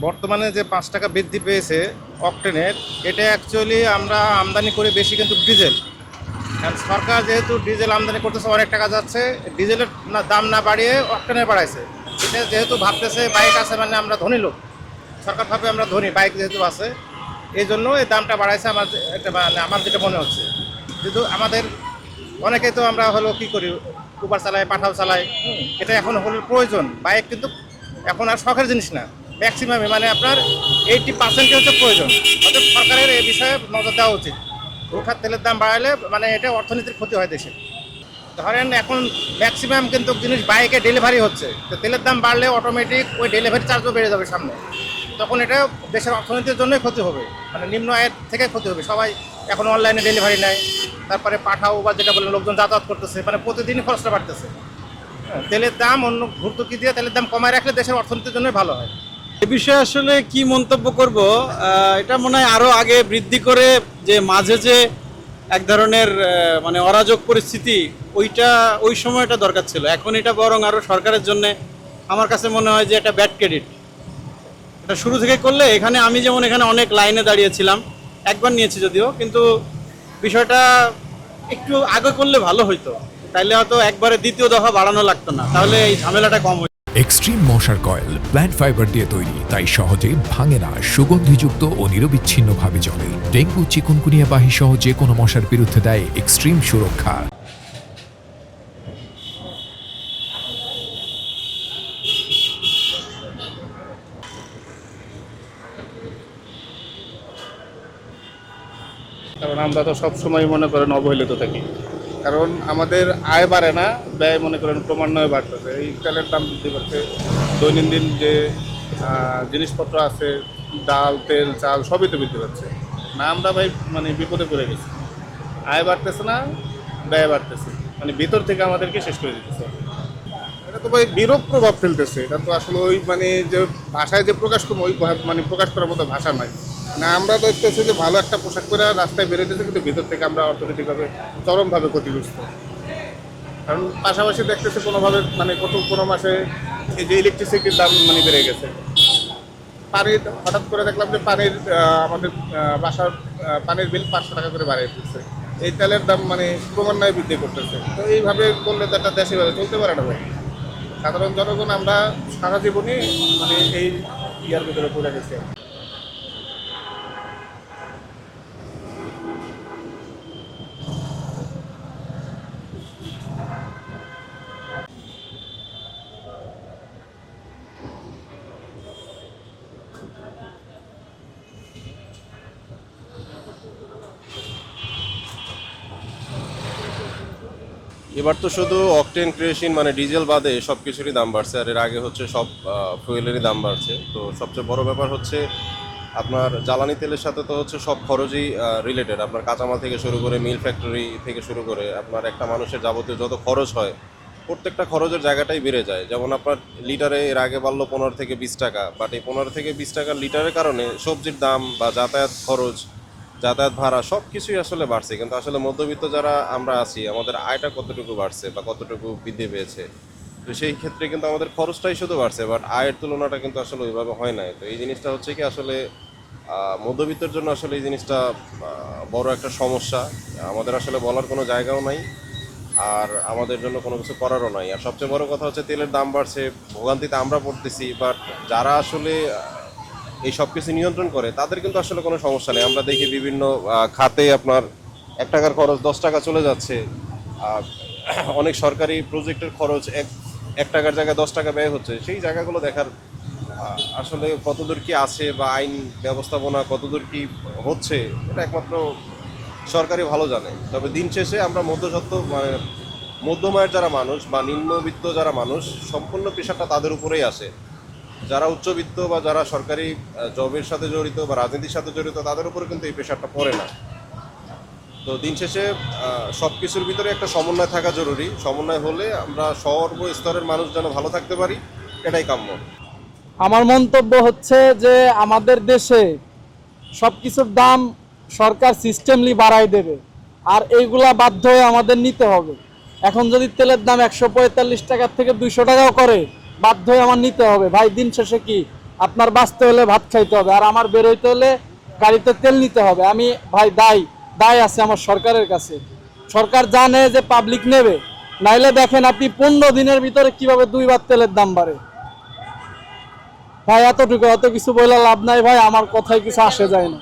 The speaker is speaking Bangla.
বর্তমানে যে ৫ টাকা বৃদ্ধি পেয়েছে অকটেনের, এটা অ্যাকচুয়ালি আমরা আমদানি করি বেশি কিন্তু ডিজেল। কারণ সরকার যেহেতু ডিজেল আমদানি করতেছে, অনেক টাকা যাচ্ছে, ডিজেলের দাম না বাড়িয়ে অকটেনের বাড়াইছে। এটা যেহেতু ভাবতেছে বাইক আছে মানে আমরা ধনী লোক, সরকার ভাবে আমরা ধনী, বাইক যেহেতু আছে এই জন্য এই দামটা বাড়াইছে। আমার একটা মানে আমার যেটা মনে হচ্ছে, যেহেতু আমাদের অনেকেই তো আমরা হলো কী করি, উবার চালাই, পাঠাও চালাই, এটা এখন হলো প্রয়োজন। বাইক কিন্তু এখন আর শখের জিনিস না, ম্যাক্সিমামে মানে আপনার 80% হচ্ছে প্রয়োজন। অর্থাৎ সরকারের এই বিষয়ে নজর দেওয়া উচিত। হুটহাট তেলের দাম বাড়ালে মানে এটা অর্থনীতির ক্ষতি হয় দেশে। ধরেন এখন ম্যাক্সিমাম কিন্তু জিনিস বাইকে ডেলিভারি হচ্ছে, তো তেলের দাম বাড়লে অটোমেটিক ওই ডেলিভারি চার্জও বেড়ে যাবে সামনে, তখন এটা দেশের অর্থনীতির জন্যই ক্ষতি হবে, মানে নিম্ন আয়ের থেকে ক্ষতি হবে। সবাই এখন অনলাইনে ডেলিভারি নেয়, তারপরে পাঠাও বা যেটা বললেন লোকজন যাতায়াত করতেছে, মানে প্রতিদিনই খরচটা বাড়তেছে। হ্যাঁ, তেলের দাম অন্য ভর্তুকি দিয়ে তেলের দাম কমায় রাখলে দেশের অর্থনীতির জন্যই ভালো হয়। এ বিষয়ে আসলে কি মন্তব্য করব, এটা মনে হয় আরো আগে বৃদ্ধি করে যে মাঝে যে এক ধরনের মানে অরাজক পরিস্থিতি, ওই সময়টা দরকার ছিল। এখন এটা বরং আরো সরকারের জন্য আমার কাছে মনে হয় যে এটা ব্যাড ক্রেডিট। এটা শুরু থেকে করলে, এখানে আমি যেমন এখানে অনেক লাইনে দাঁড়িয়েছিলাম, একবার নিয়েছি যদিও, কিন্তু বিষয়টা একটু আগে করলে ভালো হইতো। তাইলে হয়তো একবারে দ্বিতীয় দফা বাড়ানো লাগতো না, তাহলে এই ঝামেলাটা কম হতো। এক্সট্রিম মশার কয়েল প্ল্যান্ট ফাইবার দিয়ে তৈরি, তাই সহজে ভাঙে না, সুগন্ধিযুক্ত ও নিরবিচ্ছিন্নভাবে জ্বলে। ডেঙ্গু, চিকুনগুনিয়া বাহি সহ যে কোনো মশার বিরুদ্ধে দেয় এক্সট্রিম সুরক্ষা। কারণ আমরা তো সবসময় মনে করেন অবহেলিত থাকি, কারণ আমাদের আয় বাড়ে না, ব্যয় মনে করেন ক্রমান্বয়ে বাড়তেছে। এই তেলের দাম বৃদ্ধি করছে, দৈনন্দিন যে জিনিসপত্র আছে, ডাল, তেল, চাল সবই তো বৃদ্ধি পাচ্ছে না। আমরা ভাই মানে বিপদে পড়ে গেছি, আয় বাড়তেছে না, ব্যয় বাড়তেছে, মানে ভিতর থেকে আমাদেরকে শেষ করে দিতেছে। এটা তো ভাই বিরূপ প্রভাব ফেলতেছে। এটা তো আসলে ওই মানে যে ভাষায় যে প্রকাশ করবো, ওই মানে প্রকাশ করার মতো ভাষা নাই না। আমরা দেখতেছি যে ভালো একটা পোশাক পরে রাস্তায় বেরোতেছে, কিন্তু ভিতর থেকে আমরা অর্থনৈতিকভাবে চরমভাবে ক্ষতিগ্রস্ত। কারণ পাশাপাশি দেখতেছে কোনোভাবে মানে কোনো মাসে এই যে ইলেকট্রিসিটির দাম মানে বেড়ে গেছে। পানির হঠাৎ করে দেখলাম যে পানির আমাদের বাসার পানির বিল 500 টাকা করে বাড়িয়ে দিচ্ছে। এই তেলের দাম মানে ক্রমান্বয়ে বৃদ্ধি করতেছে। তো এইভাবে করলে তো একটা দেশে চলতে পারে না ভাই। সাধারণ জনগণ আমরা সারা জীবনই মানে এই ইয়ার ভিতরে পড়ে গেছি। এবার তো শুধু অকটেন, ক্রেশিন মানে ডিজেল বাদে সব কিছুরই দাম বাড়ছে। আর এর আগে হচ্ছে সব ফুয়েলেরই দাম বাড়ছে। তো সবচেয়ে বড় ব্যাপার হচ্ছে আপনার জ্বালানি তেলের সাথে তো হচ্ছে সব খরচই রিলেটেড। আপনার কাঁচামাল থেকে শুরু করে মিল ফ্যাক্টরি থেকে শুরু করে আপনার একটা মানুষের যাবতীয় যত খরচ হয়, প্রত্যেকটা খরচের জায়গাটাই বেড়ে যায়। যেমন আপনার লিটারে এর আগে বাড়লো 15 থেকে 20 টাকা, বাট এই 15 থেকে 20 টাকার লিটারের কারণে সবজির দাম বা যাতায়াত খরচ, যাতায়াত ভাড়া সব কিছুই আসলে বাড়ছে। কিন্তু আসলে মধ্যবিত্ত যারা আমরা আছি, আমাদের আয়টা কতটুকু বাড়ছে বা কতটুকু বৃদ্ধি পেয়েছে, তো সেই ক্ষেত্রে কিন্তু আমাদের খরচটাই শুধু বাড়ছে, বাট আয়ের তুলনাটা কিন্তু আসলে ওইভাবে হয় নাই। তো এই জিনিসটা হচ্ছে কি আসলে মধ্যবিত্তের জন্য আসলে এই জিনিসটা বড় একটা সমস্যা। আমাদের আসলে বলার কোনো জায়গাও নাই, আর আমাদের জন্য কোনো কিছু করারও নাই। আর সবচেয়ে বড় কথা হচ্ছে তেলের দাম বাড়ছে, ভোগান্তিতে আমরা পড়তেছি, বাট যারা আসলে এই সব কিছু নিয়ন্ত্রণ করে তাদের কিন্তু আসলে কোনো সমস্যা নেই। আমরা দেখি বিভিন্ন খাতে আপনার 1 টাকার খরচ 10 টাকা চলে যাচ্ছে। আর অনেক সরকারি প্রজেক্টের খরচ 1 টাকার জায়গায় 10 টাকা ব্যয় হচ্ছে। সেই জায়গাগুলো দেখার আসলে কতদূর কি আছে বা আইন ব্যবস্থাপনা কতদূর কি হচ্ছে, এটা একমাত্র সরকারই ভালো জানে। তবে দিন শেষে আমরা মধ্যসত্ত্ব মানে মধ্যমায়ের যারা মানুষ বা নিম্নবিত্ত যারা মানুষ, সম্পূর্ণ পেশাটা তাদের উপরেই আসে। যারা উচ্চবিত্ত বা যারা সরকারি জবের সাথে জড়িত বা রাজনীতির সাথে জড়িত, তাদের উপরে কিন্তু এই পেশাটা পড়ে না। তো দিন শেষে সব কিছুর ভিতরে একটা সমন্বয় থাকা জরুরি। সমন্বয় হলে আমরা সর্বস্তরের মানুষ যেন ভালো থাকতে পারি, এটাই কাম্য। আমার মন্তব্য হচ্ছে যে আমাদের দেশে সব কিছুর দাম সরকার সিস্টেমলি বাড়াই দেবে, আর এইগুলা বাধ্য হয়ে আমাদের নিতে হবে। এখন যদি তেলের দাম 145 টাকার থেকে 200 টাকাও করে, বাধ্য হয়ে আমার নিতে হবে। ভাই দিন শেষে কি আপনার বাঁচতে হলে ভাত খাইতে হবে, আর আমার বেরোইতে হলে গাড়িতে তেল নিতে হবে। আমি ভাই দায় আছে আমার সরকারের কাছে। সরকার জানে যে পাবলিক নেবে, নাইলে দেখেন আপনি 15 দিনের ভিতরে কিভাবে 2 বার তেলের দাম বাড়ে। ভাই এতটুকু, অত কিছু বলে লাভ নাই ভাই, আমার কথায় কিছু আসে যায় না।